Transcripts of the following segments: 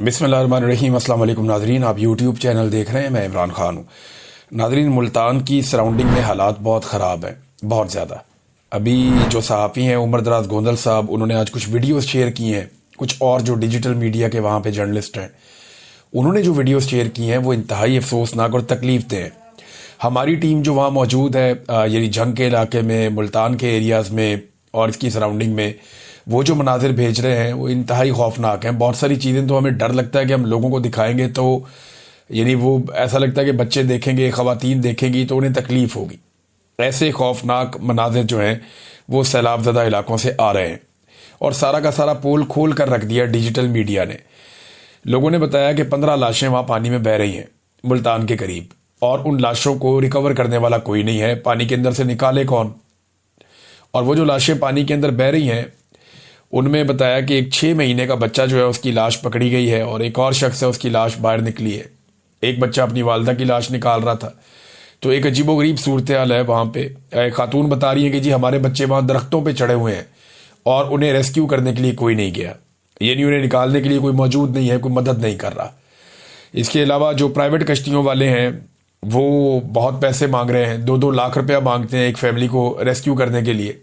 बिस्मिल्लाहिर्रहमानिर्रहीम। अस्सलाम वालेकुम नाजरीन, आप यूट्यूब चैनल देख रहे हैं। मैं इमरान खान हूँ। नाजरीन, मुल्तान की सराउंडिंग में हालात बहुत ख़राब हैं, बहुत ज़्यादा। अभी जो सहाफ़ी हैं उमर दराज गोंदल साहब, उन्होंने आज कुछ वीडियोस शेयर की हैं। कुछ और जो डिजिटल मीडिया के वहाँ पे जर्नलिस्ट हैं, उन्होंने जो वीडियोस शेयर की हैं वो इंतहाई अफसोसनाक और तकलीफ दे हैं। हमारी टीम जो वहाँ मौजूद है, यानी जंग के इलाके में, मुल्तान के एरियाज़ में और इसकी सराउंडिंग में, वो जो मनाजिर भेज रहे हैं वो इंतहाई खौफनाक हैं। बहुत सारी चीज़ें तो हमें डर लगता है कि हम लोगों को दिखाएंगे तो यानी वो ऐसा लगता है कि बच्चे देखेंगे, ख़वातीन देखेंगी तो उन्हें तकलीफ़ होगी। ऐसे खौफनाक मनाजिर जो हैं वो सैलाब ज़दा इलाकों से आ रहे हैं और सारा का सारा पोल खोल कर रख दिया डिजिटल मीडिया ने। लोगों ने बताया कि 15 लाशें वहाँ पानी में बह रही हैं मुल्तान के करीब, और उन लाशों को रिकवर करने वाला कोई नहीं है। पानी के अंदर से निकाले कौन? और वो जो लाशें पानी के अंदर बह रही हैं उनमें बताया कि एक 6 महीने का बच्चा जो है उसकी लाश पकड़ी गई है और एक और शख्स है उसकी लाश बाहर निकली है। एक बच्चा अपनी वालदा की लाश निकाल रहा था। तो एक अजीबोगरीब सूरत हाल है वहाँ पे। एक खातून बता रही है कि जी हमारे बच्चे वहाँ दरख्तों पे चढ़े हुए हैं और उन्हें रेस्क्यू करने के लिए कोई नहीं गया, यानी उन्हें निकालने के लिए कोई मौजूद नहीं है, कोई मदद नहीं कर रहा। इसके अलावा जो प्राइवेट कश्तियों वाले हैं वो बहुत पैसे मांग रहे हैं, 2-2 लाख रुपया मांगते हैं एक फैमिली को रेस्क्यू करने के लिए।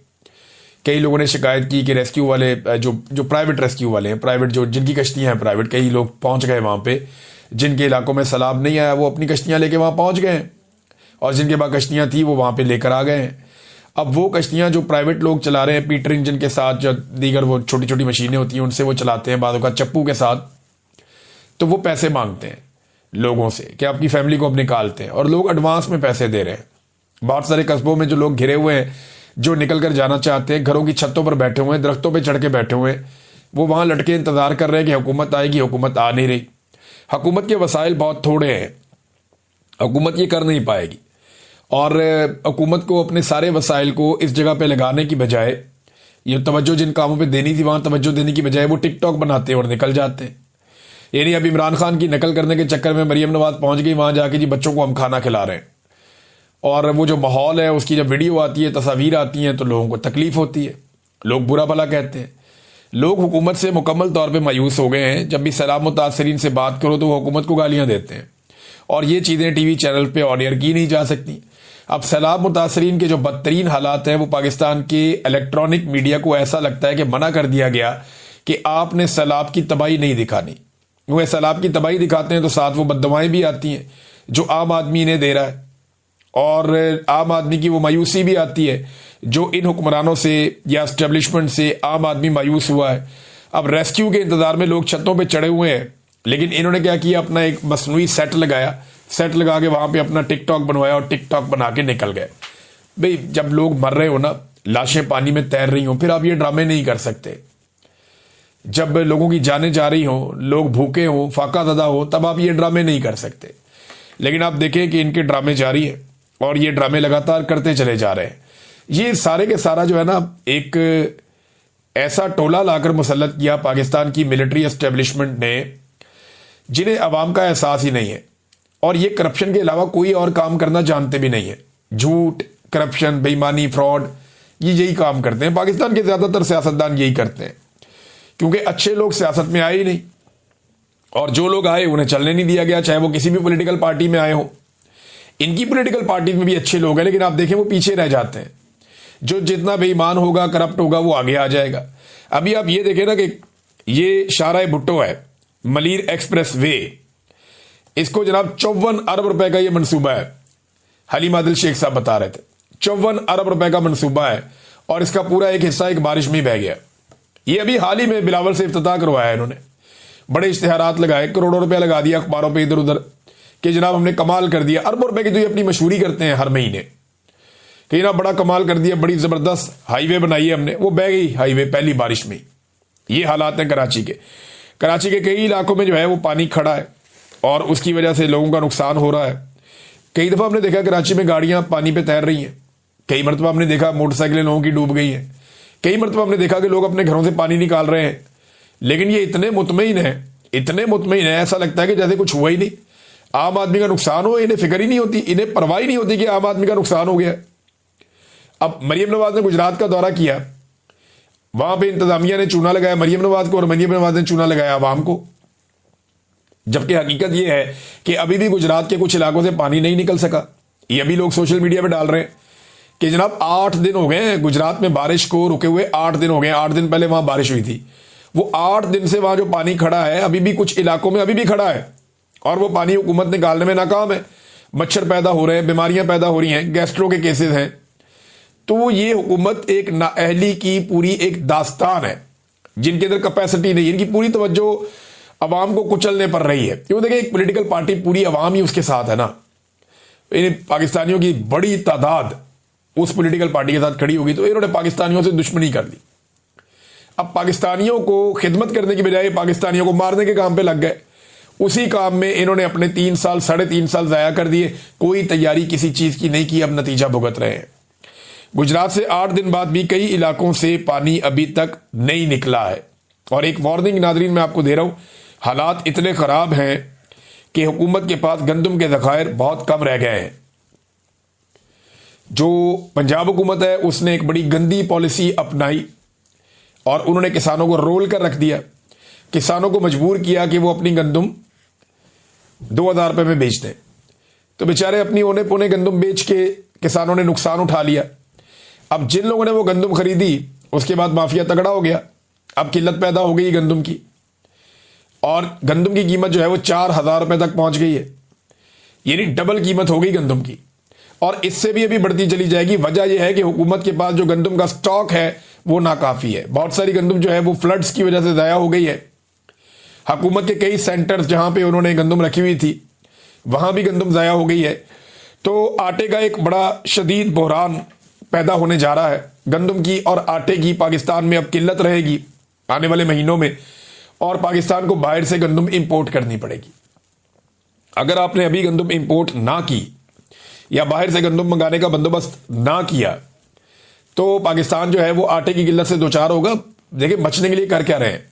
कई लोगों ने शिकायत की कि रेस्क्यू वाले जो प्राइवेट रेस्क्यू वाले हैं, प्राइवेट जो जिनकी कश्तियां हैं प्राइवेट, कई लोग पहुंच गए वहां पे। जिनके इलाकों में सैलाब नहीं आया वो अपनी कश्तियां लेके वहां पहुंच गए हैं और जिनके पास कश्तियां थी वो वहां पे लेकर आ गए हैं। अब वो कश्तियां जो प्राइवेट लोग चला रहे हैं पीटर इंजन के साथ, जो दीगर वो छोटी छोटी मशीनें होती हैं उनसे वो चलाते हैं, बादों का चप्पू के साथ, तो वो पैसे मांगते हैं लोगों से कि आपकी फैमिली को अब निकालते हैं और लोग एडवांस में पैसे दे रहे हैं। बहुत सारे कस्बों में जो लोग घिरे हुए हैं, जो निकल कर जाना चाहते हैं, घरों की छतों पर बैठे हुए हैं, दरख्तों पर चढ़ के बैठे हुए हैं, वो वहां लटके इंतजार कर रहे हैं कि हुकूमत आएगी। हुकूमत आ नहीं रही। हुकूमत के वसाइल बहुत थोड़े हैं, हुकूमत ये कर नहीं पाएगी। और हुकूमत को अपने सारे वसाइल को इस जगह पे लगाने की बजाय, ये तवज्जो जिन कामों पे देनी थी वहां तवज्जो देने की बजाय वो टिकटॉक बनाते हैं और निकल जाते हैं। यानी अब इमरान खान की नकल करने के चक्कर में मरियम नवाज पहुंच गई वहां जाके, जी बच्चों को हम खाना खिला रहे हैं। और वो जो माहौल है उसकी जब वीडियो आती है, तस्वीर आती हैं, तो लोगों को तकलीफ होती है, लोग बुरा भला कहते हैं। लोग हुकूमत से मुकम्मल तौर पे मायूस हो गए हैं। जब भी सैलाब मुतासरीन से बात करो तो वो हुकूमत को गालियां देते हैं और ये चीज़ें टीवी चैनल पे ऑन एयर की नहीं जा सकती। अब सैलाब मुतासरीन के जो बदतरीन हालात हैं वो पाकिस्तान के इलेक्ट्रॉनिक मीडिया को ऐसा लगता है कि मना कर दिया गया कि आपने सैलाब की तबाही नहीं दिखानी। वो सैलाब की तबाही दिखाते हैं तो साथ वो बददुआएं भी आती हैं जो आम आदमी इन्हें दे रहा है, और आम आदमी की वो मायूसी भी आती है जो इन हुक्मरानों से या एस्टेब्लिशमेंट से आम आदमी मायूस हुआ है। अब रेस्क्यू के इंतजार में लोग छतों पे चढ़े हुए हैं, लेकिन इन्होंने क्या किया, अपना एक मसनूई सेट लगाया, सेट लगा के वहां पे अपना टिकटॉक बनवाया और टिकटॉक बना के निकल गए। भाई जब लोग मर रहे हो ना, लाशें पानी में तैर रही हो, फिर आप ये ड्रामे नहीं कर सकते। जब लोगों की जानें जा रही हो, लोग भूखे हो, फाका ज़दा हो, तब आप ये ड्रामे नहीं कर सकते। लेकिन आप देखें कि इनके ड्रामे जारी है और ये ड्रामे लगातार करते चले जा रहे हैं। ये सारे के सारा जो है ना, एक ऐसा टोला लाकर मुसल्लत किया पाकिस्तान की मिलिट्री एस्टेब्लिशमेंट ने जिन्हें अवाम का एहसास ही नहीं है, और ये करप्शन के अलावा कोई और काम करना जानते भी नहीं है। झूठ, करप्शन, बेईमानी, फ्रॉड, ये यही काम करते हैं। पाकिस्तान के ज्यादातर सियासतदान यही करते हैं, क्योंकि अच्छे लोग सियासत में आए ही नहीं, और जो लोग आए उन्हें चलने नहीं दिया गया, चाहे वो किसी भी पॉलिटिकल पार्टी में आए हो। इनकी पॉलिटिकल पार्टी में भी अच्छे लोग हैं, लेकिन आप देखें वो पीछे रह जाते हैं। जो जितना बेईमान होगा, करप्ट होगा, वो आगे आ जाएगा। अभी आप ये देखें ना कि ये शाहराह भुट्टो है, मलीर एक्सप्रेस वे, इसको जनाब 54 अरब रुपए का ये मंसूबा है। हलीम आदिल शेख साहब बता रहे थे 54 अरब रुपए का मंसूबा है, और इसका पूरा एक हिस्सा एक बारिश में ही बह गया। ये अभी हाल ही में बिलावल से इफ्तिताह करवाया इन्होंने, बड़े इश्तिहारात लगाए, करोड़ों रुपया लगा दिया अखबारों पे इधर उधर कि जनाब हमने कमाल कर दिया। अरबों रुपए की तो ये अपनी मशहूरी करते हैं हर महीने कि ना बड़ा कमाल कर दिया, बड़ी जबरदस्त हाईवे बनाई है हमने। वो बह गई हाईवे पहली बारिश में। ये हालात हैं कराची के। कराची के कई इलाकों में जो है वो पानी खड़ा है और उसकी वजह से लोगों का नुकसान हो रहा है। कई दफा हमने देखा कराची में गाड़ियां पानी पे तैर रही हैं, कई मरतबा हमने देखा मोटरसाइकिलें लोगों की डूब गई हैं, कई मरतबा हमने देखा कि लोग अपने घरों से पानी निकाल रहे हैं। लेकिन ये इतने मुतमईन है, इतने मुतमईन है, ऐसा लगता है कि जैसे कुछ हुआ ही नहीं। आम आदमी का नुकसान हो, इन्हें फिक्र ही नहीं होती, इन्हें परवाह ही नहीं होती कि आम आदमी का नुकसान हो गया। अब मरियम नवाज ने गुजरात का दौरा किया, वहां पे इंतजामिया ने चूना लगाया मरियम नवाज को और मरियम नवाज ने चूना लगाया आवाम को। जबकि हकीकत यह है कि अभी भी गुजरात के कुछ इलाकों से पानी नहीं निकल सका। ये अभी लोग सोशल मीडिया पे डाल रहे हैं कि जनाब 8 दिन हो गए हैं गुजरात में बारिश को रुके हुए, 8 दिन हो गए। 8 दिन पहले वहां बारिश हुई थी, वो 8 दिन से वहां जो पानी खड़ा है अभी भी कुछ इलाकों में अभी भी खड़ा है, और वो पानी हुकूमत निकालने में नाकाम है। मच्छर पैदा हो रहे हैं, बीमारियां पैदा हो रही हैं, गैस्ट्रो के केसेस हैं। तो ये हुकूमत एक नाअहली की पूरी एक दास्तान है, जिनके अंदर कैपेसिटी नहीं, इनकी पूरी तवज्जो अवाम को कुचलने पर रही है। क्यों? देखिए, एक पॉलिटिकल पार्टी पूरी अवाम ही उसके साथ है ना। इन पाकिस्तानियों की बड़ी तादाद उस पॉलिटिकल पार्टी के साथ खड़ी होगी, तो इन्होंने पाकिस्तानियों से दुश्मनी कर ली। अब पाकिस्तानियों को खिदमत करने की बजाय पाकिस्तानियों को मारने के काम पे लग गए। उसी काम में इन्होंने अपने 3 साल 3.5 साल जाया कर दिए। कोई तैयारी किसी चीज की नहीं की, अब नतीजा भुगत रहे हैं। गुजरात से 8 दिन बाद भी कई इलाकों से पानी अभी तक नहीं निकला है। और एक वार्निंग नादरीन मैं आपको दे रहा हूं, हालात इतने खराब हैं कि हुकूमत के पास गंदम के ज़खायर बहुत कम रह गए हैं। जो पंजाब हुकूमत है उसने एक बड़ी गंदी पॉलिसी अपनाई और उन्होंने किसानों को रोल कर रख दिया। किसानों को मजबूर किया कि वो अपनी गंदम 2000 रुपये में बेच दें। तो बेचारे अपनी ओने पोने गंदम बेच के किसानों ने नुकसान उठा लिया। अब जिन लोगों ने वो गंदम खरीदी उसके बाद माफिया तगड़ा हो गया। अब किल्लत पैदा हो गई गंदम की, और गंदम की कीमत जो है वो 4000 रुपये तक पहुंच गई है, यानी डबल कीमत हो गई गंदम की, और इससे भी अभी बढ़ती चली जाएगी। वजह यह है कि हुकूमत के पास जो गंदम का स्टॉक है वो नाकाफी है। बहुत सारी गंदम जो है वो फ्लड्स की वजह से ज़ाया हो गई है। हुकूमत के कई सेंटर्स जहां पे उन्होंने गंदम रखी हुई थी वहां भी गंदम ज़ाया हो गई है। तो आटे का एक बड़ा शदीद बहरान पैदा होने जा रहा है। गंदम की और आटे की पाकिस्तान में अब किल्लत रहेगी आने वाले महीनों में, और पाकिस्तान को बाहर से गंदम इंपोर्ट करनी पड़ेगी। अगर आपने अभी गंदम इंपोर्ट ना की या बाहर से गंदम मंगाने का बंदोबस्त ना किया तो पाकिस्तान जो है वो आटे की किल्लत से दो चार होगा। देखिए, बचने के लिए कर क्या रहे हैं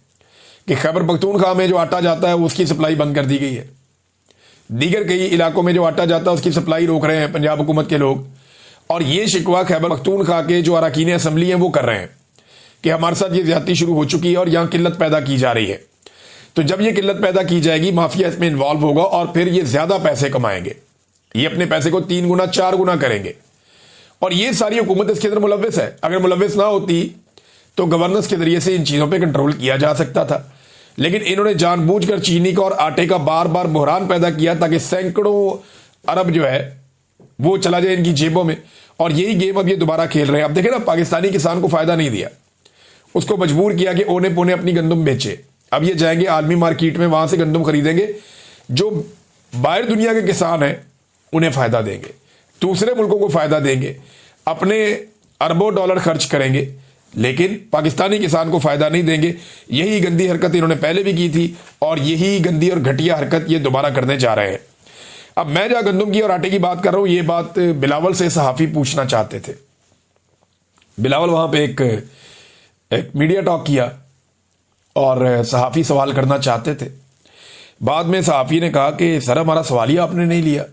कि खैबर पख्तूनख्वा में जो आटा जाता है उसकी सप्लाई बंद कर दी गई है। दीगर कई इलाकों में जो आटा जाता है उसकी सप्लाई रोक रहे हैं पंजाब हुकूमत के लोग, और ये शिकवा खैबर पख्तूनख्वा के जो अरकान असम्बली हैं वो कर रहे हैं कि हमारे साथ ये ज्यादती शुरू हो चुकी है और यहां किल्लत पैदा की जा रही है। तो जब ये किल्लत पैदा की जाएगी, माफिया इसमें इन्वॉल्व होगा और फिर ये ज्यादा पैसे कमाएंगे। ये अपने पैसे को 3 गुना 4 गुना करेंगे, और ये सारी हुकूमत इसके अंदर मुलव्विस है। अगर मुलव्विस ना होती तो गवर्नेंस के जरिए से इन चीजों पर कंट्रोल किया जा सकता था, लेकिन इन्होंने जानबूझकर चीनी का और आटे का बार बार बहरान पैदा किया ताकि सैकड़ों अरब जो है वो चला जाए इनकी जेबों में। और यही गेम अब ये दोबारा खेल रहे हैं। अब देखें ना, पाकिस्तानी किसान को फायदा नहीं दिया, उसको मजबूर किया कि ओने पोने अपनी गंदम बेचे। अब ये जाएंगे आलमी मार्केट में, वहां से गंदम खरीदेंगे। जो बाहर दुनिया के किसान हैं उन्हें फायदा देंगे, दूसरे मुल्कों को फायदा देंगे, अपने अरबों डॉलर खर्च करेंगे, लेकिन पाकिस्तानी किसान को फायदा नहीं देंगे। यही गंदी हरकत इन्होंने पहले भी की थी और यही गंदी और घटिया हरकत ये दोबारा करने जा रहे हैं। अब मैं जहां गंदम की और आटे की बात कर रहा हूं, ये बात बिलावल से सहाफी पूछना चाहते थे। बिलावल वहां पे एक मीडिया टॉक किया और सहाफी सवाल करना चाहते थे। बाद में सहाफी ने कहा कि सर हमारा सवाल ही आपने नहीं लिया,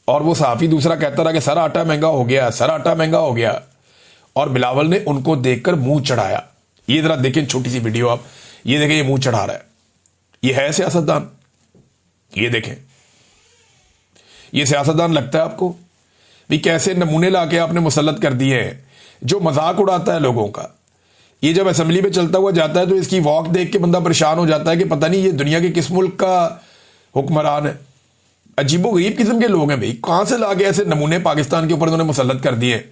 और वो सहाफी दूसरा कहता रहा कि सर आटा महंगा हो गया, सर आटा महंगा हो गया, और बिलावल ने उनको देखकर मुंह चढ़ाया। ये जरा देखें छोटी सी वीडियो आप, ये देखें ये मुंह चढ़ा रहा है। ये है सियासतदान? ये देखें, ये सियासतदान लगता है आपको? भी कैसे नमूने लाके आपने मुसल्लत कर दिए हैं। जो मजाक उड़ाता है लोगों का, ये जब असेंबली में चलता हुआ जाता है तो इसकी वॉक देख के बंदा परेशान हो जाता है कि पता नहीं ये दुनिया के किस मुल्क का हुक्मरान है। अजीबो गरीब किस्म के लोग हैं भाई, कहां से लाके ऐसे नमूने पाकिस्तान के ऊपर उन्होंने मुसल्लत कर दिए।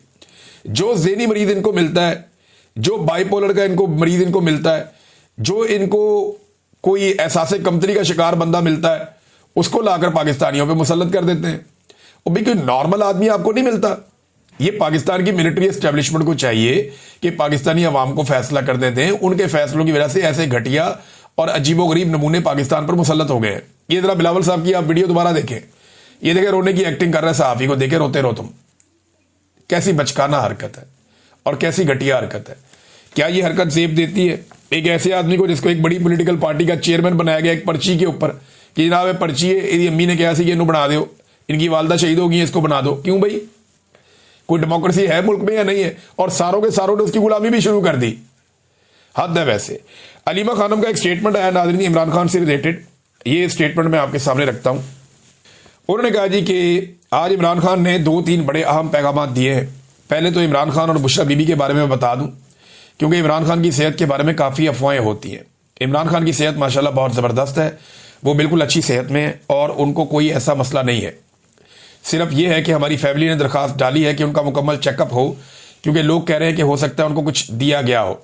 जो ज़हनी मरीज इनको मिलता है, जो बाइपोलर का इनको मरीज इनको मिलता है, जो इनको कोई एहसास कमतरी का शिकार बंदा मिलता है, उसको लाकर पाकिस्तानियों पे मुसल्लत कर देते हैं। और भाई कोई नॉर्मल आदमी आपको नहीं मिलता। ये पाकिस्तान की मिलिट्री एस्टेब्लिशमेंट को चाहिए कि पाकिस्तानी अवाम को फैसला करने दें। उनके फैसलों की वजह से ऐसे घटिया और अजीबोगरीब नमूने पाकिस्तान पर मुसल्लत हो गए हैं। ये जरा बिलावल साहब की आप वीडियो दोबारा देखें। ये देखें, रोने की एक्टिंग कर रहे हैं सहाफी को, देखे रोते रहो तुम। कैसी बचकाना हरकत है और कैसी घटिया हरकत है। क्या ये हरकत जेब देती है एक ऐसे आदमी को जिसको एक बड़ी पॉलिटिकल पार्टी का चेयरमैन बनाया गया एक पर्ची के ऊपर कि जनाब ये पर्ची है, इनकी अम्मी ने कहा सी कि इन्हों बना दो, इनकी वालदा शहीद होगी, इसको बना दो। क्यों भाई? कोई डेमोक्रेसी है मुल्क में या नहीं है? और सारों के सारों ने उसकी गुलामी भी शुरू कर दी। हद है वैसे। अलीमा खानम का एक स्टेटमेंट आया नाज़रीन इमरान खान से रिलेटेड। ये स्टेटमेंट मैं आपके सामने रखता हूं। उन्होंने कहा जी कि आज इमरान खान ने 2-3 बड़े अहम पैगाम दिए हैं। पहले तो इमरान खान और बुशरा बीबी के बारे में बता दूं, क्योंकि इमरान खान की सेहत के बारे में काफ़ी अफवाहें होती हैं। इमरान खान की सेहत माशाल्लाह बहुत ज़बरदस्त है, वो बिल्कुल अच्छी सेहत में है और उनको कोई ऐसा मसला नहीं है। सिर्फ ये है कि हमारी फैमिली ने दरख्वास्त डाली है कि उनका मुकम्मल चेकअप हो, क्योंकि लोग कह रहे हैं कि हो सकता है उनको कुछ दिया गया हो,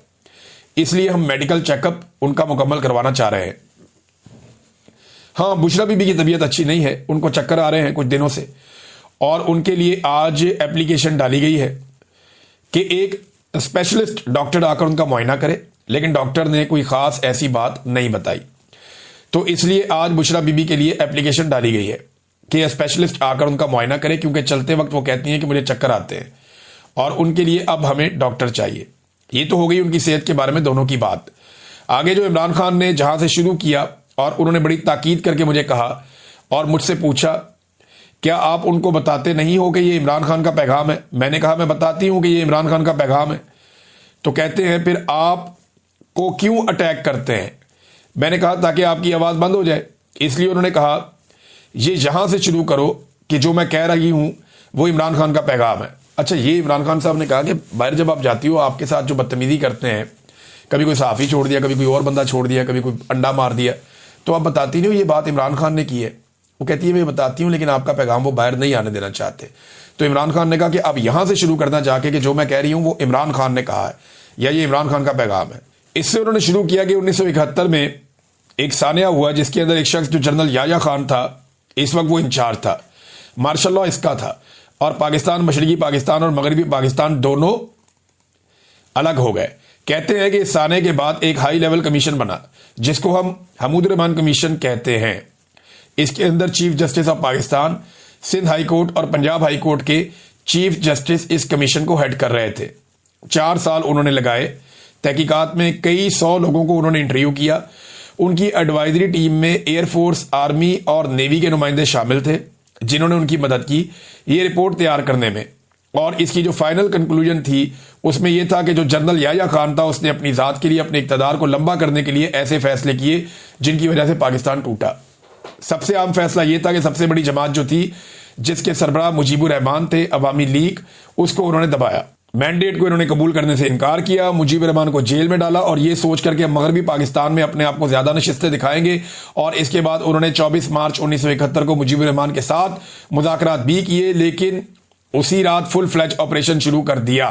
इसलिए हम मेडिकल चेकअप उनका मुकम्मल करवाना चाह रहे हैं। हाँ, बुशरा बीबी की तबीयत अच्छी नहीं है, उनको चक्कर आ रहे हैं कुछ दिनों से, और उनके लिए आज एप्लीकेशन डाली गई है कि एक स्पेशलिस्ट डॉक्टर आकर उनका मुआयना करे, लेकिन डॉक्टर ने कोई ख़ास ऐसी बात नहीं बताई। तो इसलिए आज बुशरा बीबी के लिए एप्लीकेशन डाली गई है कि स्पेशलिस्ट आकर उनका मुआयना करे, क्योंकि चलते वक्त वो कहती हैं कि मुझे चक्कर आते हैं और उनके लिए अब हमें डॉक्टर चाहिए। ये तो हो गई उनकी सेहत के बारे में दोनों की बात। आगे जो इमरान खान ने जहां से शुरू किया और उन्होंने बड़ी ताकीद करके मुझे कहा और मुझसे पूछा, क्या आप उनको बताते नहीं हो कि ये इमरान खान का पैगाम है? मैंने कहा मैं बताती हूं कि ये इमरान खान का पैगाम है। तो कहते हैं फिर आप को क्यों अटैक करते हैं? मैंने कहा ताकि आपकी आवाज़ बंद हो जाए। इसलिए उन्होंने कहा ये यहां से शुरू करो कि जो मैं कह रही हूं वो इमरान खान का पैगाम है। अच्छा, ये इमरान खान साहब ने कहा कि बाहर जब आप जाती हो आपके साथ जो बदतमीजी करते हैं, कभी कोई सहाफ़ी छोड़ दिया, कभी कोई और बंदा छोड़ दिया, कभी कोई अंडा मार दिया, तो आप बताती नहीं हो ये बात इमरान खान ने की है। वो कहती है मैं बताती हूँ, लेकिन आपका पैगाम वो बाहर नहीं आने देना चाहते। तो इमरान खान ने कहा कि अब यहां से शुरू करना जाके कि जो मैं कह रही हूं वो इमरान खान ने कहा है या ये इमरान खान का पैगाम है। इससे उन्होंने शुरू किया कि 1971 में एक सानिया हुआ जिसके अंदर एक शख्स जो जनरल याया खान था, इस वक्त वो इंचार्ज था, मार्शल लॉ इसका था, और पाकिस्तान, मशरकी पाकिस्तान और मगरबी पाकिस्तान दोनों अलग हो गए। कहते हैं कि इस साने के बाद एक हाई लेवल कमीशन बना जिसको हम हमूद रहमान कमीशन कहते हैं। इसके अंदर chief justice of Pakistan, Sindh high court और पंजाब हाई कोर्ट के चीफ जस्टिस इस कमीशन को हेड कर रहे थे। 4 साल उन्होंने लगाए तहकीकात में, कई 100 लोगों को उन्होंने इंटरव्यू किया। उनकी एडवाइजरी टीम में एयरफोर्स, आर्मी और नेवी के नुमाइंदे शामिल थे जिन्होंने उनकी मदद की ये रिपोर्ट तैयार करने में। और इसकी जो फाइनल कंक्लूजन थी उसमें यह था कि जो जनरल याया खान था उसने अपनी ज़ात के लिए, अपने इक़्तिदार को लंबा करने के लिए ऐसे फैसले किए जिनकी वजह से पाकिस्तान टूटा। सबसे आम फैसला यह था कि सबसे बड़ी जमात जो थी जिसके सरबराह मुजीबुर रहमान थे, अवामी लीग, उसको उन्होंने दबाया। मैंडेट को इन्होंने कबूल करने से इनकार किया, मुजीबुर रहमान को जेल में डाला और ये सोच करके मगरबी पाकिस्तान में अपने आप को ज्यादा नशिस्तें दिखाएंगे। और इसके बाद उन्होंने 24 मार्च 1971 को मुजीबुर रहमान के साथ मुज़ाकरात भी किए, लेकिन उसी रात फुल फ्लैज ऑपरेशन शुरू कर दिया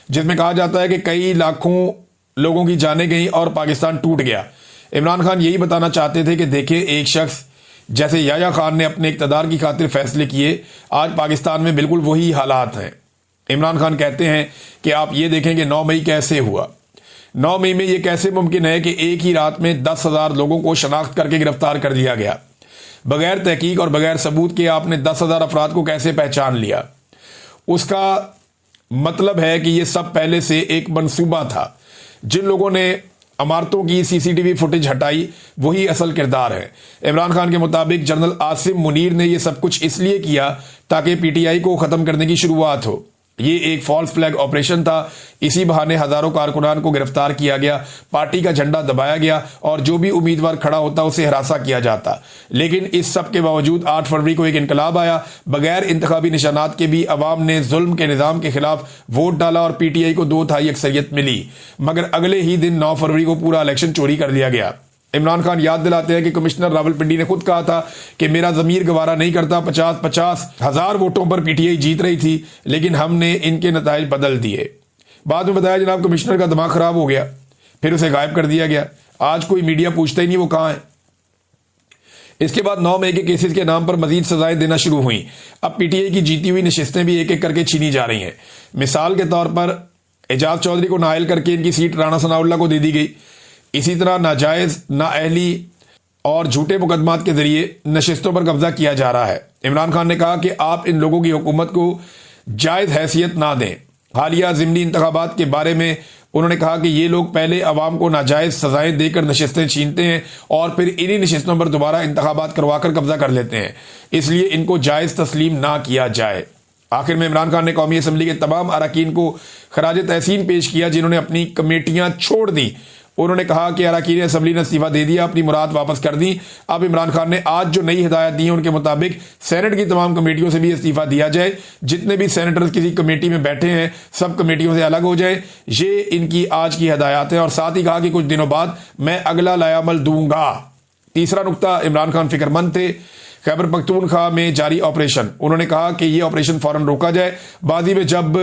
जिसमें कहा जाता है कि कई लाखों लोगों की जानें गई और पाकिस्तान टूट गया। इमरान खान यही बताना चाहते थे कि देखिए, एक शख्स जैसे याया खान ने अपने इक़्तिदार की खातिर फैसले किए, आज पाकिस्तान में बिल्कुल वही हालात हैं। इमरान खान कहते हैं कि आप ये देखें कि 9 मई कैसे हुआ। 9 मई में ये कैसे मुमकिन है कि एक ही रात में 10,000 लोगों को शनाख्त करके गिरफ्तार कर लिया गया? बगैर तहकीक और बगैर सबूत के आपने 10,000 अफराद को कैसे पहचान लिया? उसका मतलब है कि ये सब पहले से एक मंसूबा था। जिन लोगों ने इमारतों की सीसीटीवी फुटेज हटाई वही असल किरदार है। इमरान खान के मुताबिक जनरल आसिम मुनीर ने यह सब कुछ इसलिए किया ताकि पीटीआई को खत्म करने की शुरुआत हो। ये एक फॉल्स फ्लैग ऑपरेशन था। इसी बहाने हजारों कारकुनान को गिरफ्तार किया गया, पार्टी का झंडा दबाया गया और जो भी उम्मीदवार खड़ा होता उसे हरासा किया जाता। लेकिन इस सब के बावजूद 8 फरवरी को एक इनकलाब आया। बगैर इंतखाबी निशानात के भी अवाम ने जुल्म के निजाम के खिलाफ वोट डाला और पीटीआई को 2/3 अक्सरियत मिली। मगर अगले ही दिन 9 फरवरी को पूरा इलेक्शन चोरी कर लिया गया। इमरान खान याद दिलाते हैं कि कमिश्नर रावलपिंडी ने खुद कहा था कि मेरा ज़मीर गवारा नहीं करता, 50-50 हजार वोटों पर पीटीआई जीत रही थी, लेकिन हमने इनके नताइज बदल दिए। बाद में बताया जनाब कमिश्नर का दिमाग खराब हो गया, फिर उसे गायब कर दिया गया। आज कोई मीडिया पूछता ही नहीं वो कहाँ है। इसके बाद 9 मई के केसेस के नाम पर मजीद सजाएं देना शुरू हुई। अब पीटीआई की जीती हुई नशिस्तें भी एक एक करके छीनी जा रही हैं। मिसाल के तौर पर एजाज चौधरी को नाअहल करके इनकी सीट राणा सनाउल्लाह को दे दी गई। इसी तरह नाजायज, नाअहली और झूठे मुकदमात के जरिए नशिस्तों पर कब्जा किया जा रहा है। इमरान खान ने कहा कि आप इन लोगों की हुकूमत को जायज हैसियत ना दें। हालिया ज़िमनी इंतखाबात के बारे में उन्होंने कहा कि ये लोग पहले अवाम को नाजायज सजाएं देकर नशिस्तें छीनते हैं और फिर इन्हीं नशिस्तों पर दोबारा इंतखाबात करवाकर कब्जा कर लेते हैं, इसलिए इनको जायज तस्लीम ना किया जाए। आखिर में इमरान खान ने कौमी असम्बली के तमाम अरकान को खराज तहसीन पेश किया जिन्होंने अपनी कमेटियां छोड़ दी उन्होंने कहा कि अरकान असम्बली ने इस्तीफा दे दिया, अपनी मुराद वापस कर दी। अब इमरान खान ने आज जो नई हिदायत दी है उनके मुताबिक सेनेट की तमाम कमेटियों से भी इस्तीफा दिया जाए। जितने भी सेनेटर्स किसी कमेटी में बैठे हैं सब कमेटियों से अलग हो जाए। ये इनकी आज की हिदायत है। और साथ ही कहा कि कुछ दिनों बाद मैं अगला लायामल दूंगा। तीसरा नुकता, इमरान खान फिक्रमंद थे खैबर पख्तूनख्वा में जारी ऑपरेशन। उन्होंने कहा कि यह ऑपरेशन फौरन रोका जाए। बादी में जब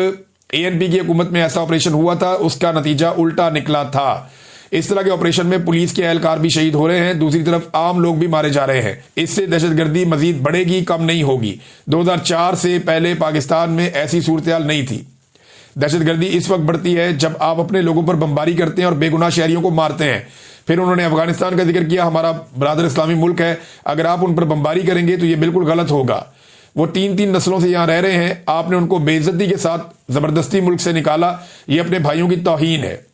ANP की हुकूमत में ऐसा ऑपरेशन हुआ था उसका नतीजा उल्टा निकला था। इस तरह के ऑपरेशन में पुलिस के एहलकार भी शहीद हो रहे हैं, दूसरी तरफ आम लोग भी मारे जा रहे हैं। इससे दहशतगर्दी मजीद बढ़ेगी, कम नहीं होगी। 2004 से पहले पाकिस्तान में ऐसी सूरत नहीं थी। दहशतगर्दी इस वक्त बढ़ती है जब आप अपने लोगों पर बमबारी करते हैं और बेगुनाह शहरियों को मारते हैं। फिर उन्होंने अफगानिस्तान का जिक्र किया, हमारा बरादर इस्लामी मुल्क है, अगर आप उन पर बमबारी करेंगे तो ये बिल्कुल गलत होगा। वो 3-3 नस्लों से यहां रह रहे हैं, आपने उनको बेइज्जती के साथ जबरदस्ती मुल्क से निकाला, ये अपने भाइयों की तौहीन है।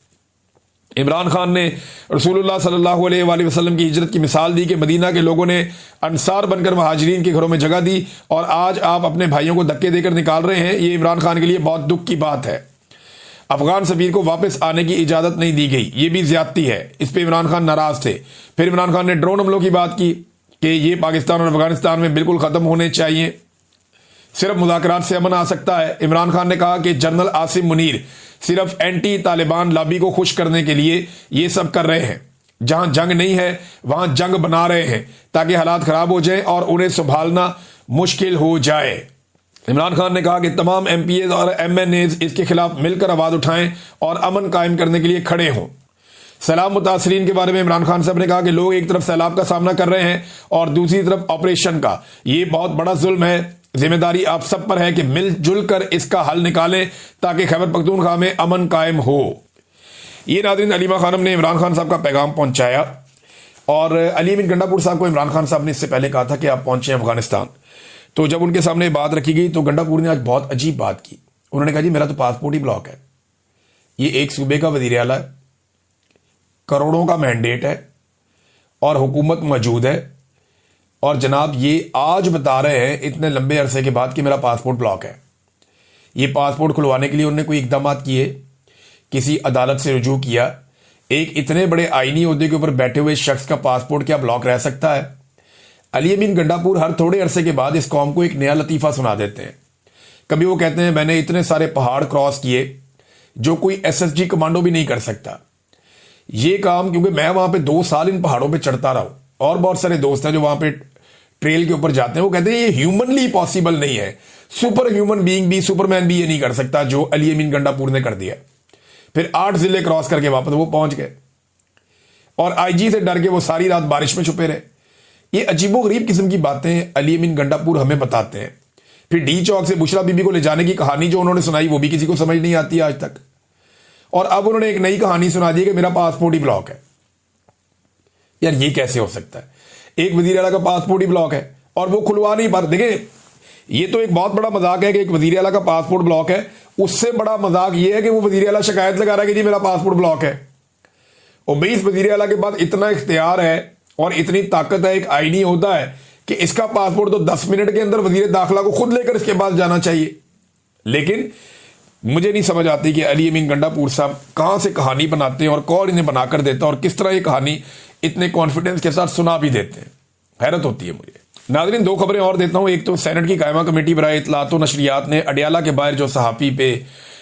इमरान खान ने रसूलुल्लाह सल्लल्लाहु अलैहि वसल्लम की हिजरत की मिसाल दी कि मदीना के लोगों ने अंसार बनकर महाजिरीन के घरों में जगह दी और आज आप अपने भाइयों को धक्के देकर निकाल रहे हैं। ये इमरान खान के लिए बहुत दुख की बात है। अफगान सफीर को वापस आने की इजाजत नहीं दी गई, ये भी ज्यादती है। इस पर इमरान खान नाराज थे। फिर इमरान खान ने ड्रोन हमलों की बात की कि ये पाकिस्तान और अफगानिस्तान में बिल्कुल खत्म होने चाहिए, सिर्फ मुज़ाकरात से अमन आ सकता है। इमरान खान ने कहा कि जनरल आसिम मुनीर सिर्फ एंटी तालिबान लॉबी को खुश करने के लिए ये सब कर रहे हैं। जहां जंग नहीं है वहां जंग बना रहे हैं ताकि हालात खराब हो जाएं और उन्हें संभालना मुश्किल हो जाए। इमरान खान ने कहा कि तमाम MPAs और MNAs इसके खिलाफ मिलकर आवाज उठाएं और अमन कायम करने के लिए खड़े हों। सैलाब मुतासरीन के बारे में इमरान खान साहब ने कहा कि लोग एक तरफ सैलाब का सामना कर रहे हैं और दूसरी तरफ ऑपरेशन का। ये बहुत बड़ा जुल्म है। जिम्मेदारी आप सब पर है कि मिलजुल कर इसका हल निकालें ताकि खैबर पख्तूनख्वा में अमन कायम हो। ये नाज़रीन अलीमा खानम ने इमरान खान साहब का पैगाम पहुंचाया और अली अमीन गंडापुर साहब को इमरान खान साहब ने इससे पहले कहा था कि आप पहुंचे अफगानिस्तान। तो जब उनके सामने बात रखी गई तो गंडापुर ने आज बहुत अजीब बात की। उन्होंने कहा जी मेरा तो पासपोर्ट ही ब्लॉक है। ये एक सूबे का वजीर आला है, करोड़ों का मैंडेट है और हुकूमत मौजूद है और जनाब ये आज बता रहे हैं इतने लंबे अरसे के बाद कि मेरा पासपोर्ट ब्लॉक है। ये पासपोर्ट खुलवाने के लिए उन्होंने कोई इकदाम किए, किसी अदालत से रुजू किया। एक इतने बड़े आईनी ओहदे के ऊपर बैठे हुए शख्स का पासपोर्ट क्या ब्लॉक रह सकता है? अली अमीन गंडापुर हर थोड़े अरसे के बाद इस कौम को एक नया लतीफ़ा सुना देते हैं। कभी वो कहते हैं मैंने इतने सारे पहाड़ क्रॉस किए जो कोई SSG कमांडो भी नहीं कर सकता। ये काम क्योंकि मैं वहां पे 2 साल इन पहाड़ों पे चढ़ता रहा हूं और बहुत सारे दोस्त हैं जो वहां पे ट्रेल के ऊपर जाते हैं, वो कहते हैं ये ह्यूमनली पॉसिबल नहीं है। सुपर ह्यूमन बीइंग भी, सुपरमैन भी ये नहीं कर सकता जो अली अमीन गंडापुर ने कर दिया। फिर 8 जिले क्रॉस करके वापस वो पहुंच गए और IG से डर के वो सारी रात बारिश में छुपे रहे। ये अजीबोगरीब किस्म की बातें अली अमीन गंडापुर हमें बताते हैं। फिर डी चौक से बुशरा बीबी को ले जाने की कहानी जो उन्होंने सुनाई वो भी किसी को समझ नहीं आती आज तक। और अब उन्होंने एक नई कहानी सुना दी कि मेरा पासपोर्ट ही ब्लॉक है। यार ये कैसे हो सकता है? एक वजीर आला का पासपोर्ट ही ब्लॉक है और वो खुलवा नहीं पाते। देखिए ये तो एक बहुत बड़ा मजाक है कि एक वजीर आला का पासपोर्ट ब्लॉक है। उससे बड़ा मजाक ये है कि वो वजीर आला शिकायत लगा रहा है कि जी मेरा पासपोर्ट ब्लॉक है। और भाई इस वजीर आला के पास इतना इख्तियार है और इतनी ताकत है, एक आईनी होता है कि इसका पासपोर्ट तो 10 मिनट के अंदर वजीर दाखिला को खुद लेकर इसके पास जाना चाहिए। लेकिन मुझे नहीं समझ आती कि अली अमीन गंडापुर साहब कहां से कहानी बनाते हैं और कौन इन्हें बनाकर देता है और किस तरह ये कहानी इतने कॉन्फिडेंस के साथ सुना भी देते हैं। हैरत होती है मुझे। नाज़रीन 2 खबरें और देता हूं। एक तो सेनेट की कायमा कमेटी बराए इत्तलात व नशरियात ने अडियाला के बाहर जो सहाफ़ी पे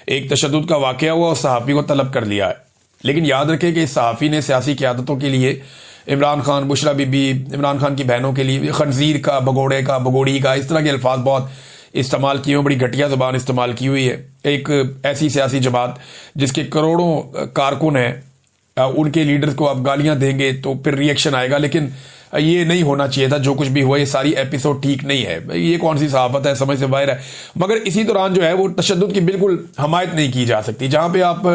एक तशद्दुद का वाक़या हुआ उस सहाफ़ी को तलब कर लिया है। लेकिन याद रखें कि इस सहाफ़ी ने सियासी क़यादतों के लिए इमरान खान, बुशरा बीबी, इमरान खान की बहनों के लिए खंजीर का, भगोड़े का, भगोड़ी का, इस तरह के अल्फाज बहुत इस्तेमाल किए हुए, बड़ी घटिया ज़बान इस्तेमाल की हुई है। एक ऐसी सियासी जमात जिसके करोड़ों कारकुन हैं, उनके लीडर्स को आप गालियां देंगे तो फिर रिएक्शन आएगा। लेकिन ये नहीं होना चाहिए था। जो कुछ भी हुआ ये सारी एपिसोड ठीक नहीं है। ये कौन सी सहाफत है, समझ से बाहर है। मगर इसी दौरान जो है वो तशद्दुद की बिल्कुल हमायत नहीं की जा सकती। जहां पे आप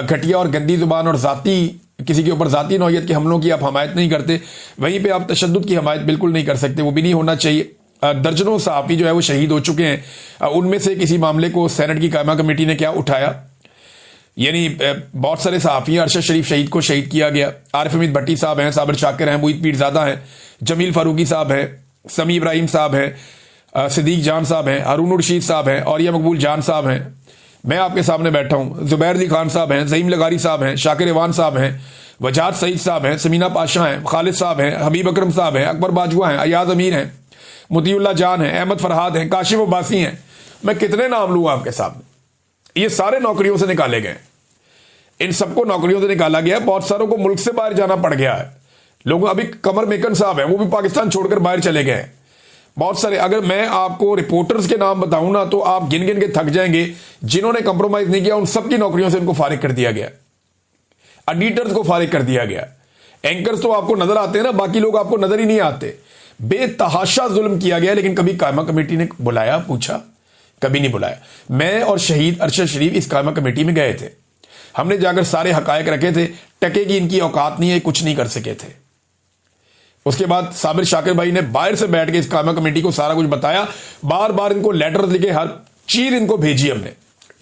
घटिया और गंदी जुबान और जाती किसी के ऊपर जाती नौयत के हमलों की आप हमायत नहीं करते, वहीं पे आप तशद्दुद की हमायत बिल्कुल नहीं कर सकते। वो भी नहीं होना चाहिए। दर्जनों सहाफ़ी जो है वो शहीद हो चुके हैं। उनमें से किसी मामले को सेनेट की कायमा कमेटी ने क्या उठाया, यानी बहुत सारे सहाफ़ी, अरशद शरीफ शहीद को शहीद किया गया। आरिफ हमीद भट्टी साहब हैं, साबिर शाकिर हैं, मुईद पीरज़ादा हैं, जमील फारूकी साहब हैं, समी इब्राहिम साहब हैं, सिद्दीक जान साहब हैं, हारून रशीद साहब हैं और या मकबूल जान साहब हैं। मैं आपके सामने बैठा हूं। जुबैर अली खान साहब हैं, ज़हीम लगारी साहब हैं, शाकिर इवान साहब हैं, वजाहत सईद साहब हैं, समीना पाशा हैं, खालिद साहब हैं, हबीब अकरम साहब हैं, अकबर बाजवा हैं, अयाज अमीर हैं, मुतीउल्लाह जान हैं, अहमद फरहाद हैं, काशिफ अब्बासी हैं। मैं कितने नाम लूँ आपके सामने। ये सारे नौकरियों से निकाले गए, इन सबको नौकरियों से निकाला गया। बहुत सारों को मुल्क से बाहर जाना पड़ गया है। लोग अभी कमर मेकन साहब हैं, वो भी पाकिस्तान छोड़कर बाहर चले गए हैं। बहुत सारे, अगर मैं आपको रिपोर्टर्स के नाम बताऊं ना तो आप गिन गिन के थक जाएंगे। जिन्होंने कंप्रोमाइज नहीं किया उन सबकी नौकरियों से इनको फारिग कर दिया गया। एडिटर्स को फारिग कर दिया गया। एंकर्स तो आपको नजर आते हैं ना, बाकी लोग आपको नजर ही नहीं आते। बेतहाशा जुल्म किया गया। लेकिन कभी कायमा कमेटी ने बुलाया, पूछा? कभी नहीं बुलाया। मैं और शहीद अरशद शरीफ इस कायमा कमेटी में गए थे। हमने जाकर सारे हकायक रखे थे। टके की इनकी औकात नहीं है, कुछ नहीं कर सके थे। उसके बाद साबिर शाकिर भाई ने बाहर से बैठ के इस कायमा कमेटी को सारा कुछ बताया। बार बार इनको लेटर लिखे, हर चीज इनको भेजी हमने।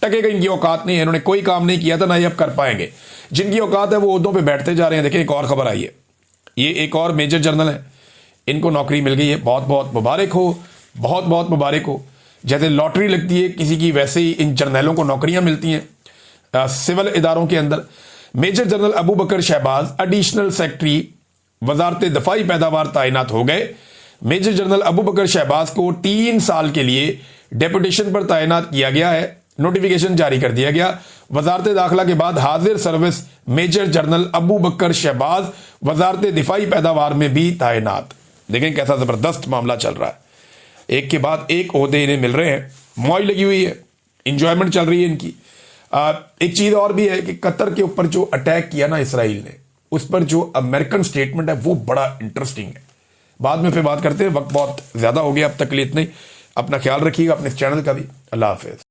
टके का इनकी औकात नहीं है, इन्होंने कोई काम नहीं किया था, ना ये अब कर पाएंगे। जिनकी औकात है वो ओहदों पे बैठते जा रहे हैं। देखिए, एक और खबर आई है, ये एक और मेजर जनरल है, इनको नौकरी मिल गई है। बहुत बहुत मुबारक हो, बहुत बहुत मुबारक हो। जैसे लॉटरी लगती है किसी की, वैसे ही इन जर्नलों को नौकरियां मिलती हैं सिविल इदारों के अंदर। मेजर जनरल अबू बकर शहबाज एडिशनल सेक्रेटरी वजारत दफाई पैदावार तैनात हो गए। मेजर जनरल अबू बकर शहबाज को 3 साल के लिए डेपुटेशन पर तैनात किया गया है। नोटिफिकेशन जारी कर दिया गया। वजारत दाखिला के बाद हाजिर सर्विस मेजर जनरल अबू बकर शहबाज वजारत दिफाई पैदावार में भी तैनात। देखें कैसा जबरदस्त मामला चल रहा है। एक के बाद एक ओहदे इन्हें मिल रहे हैं, मौज लगी हुई है, इंजॉयमेंट चल रही है इनकी। एक चीज और भी है कि कतर के ऊपर जो अटैक किया ना इसराइल ने, उस पर जो अमेरिकन स्टेटमेंट है वो बड़ा इंटरेस्टिंग है। बाद में फिर बात करते हैं, वक्त बहुत ज्यादा हो गया। अब तक के लिए इतना ही। अपना ख्याल रखिएगा, अपने चैनल का भी। अल्लाह हाफिज।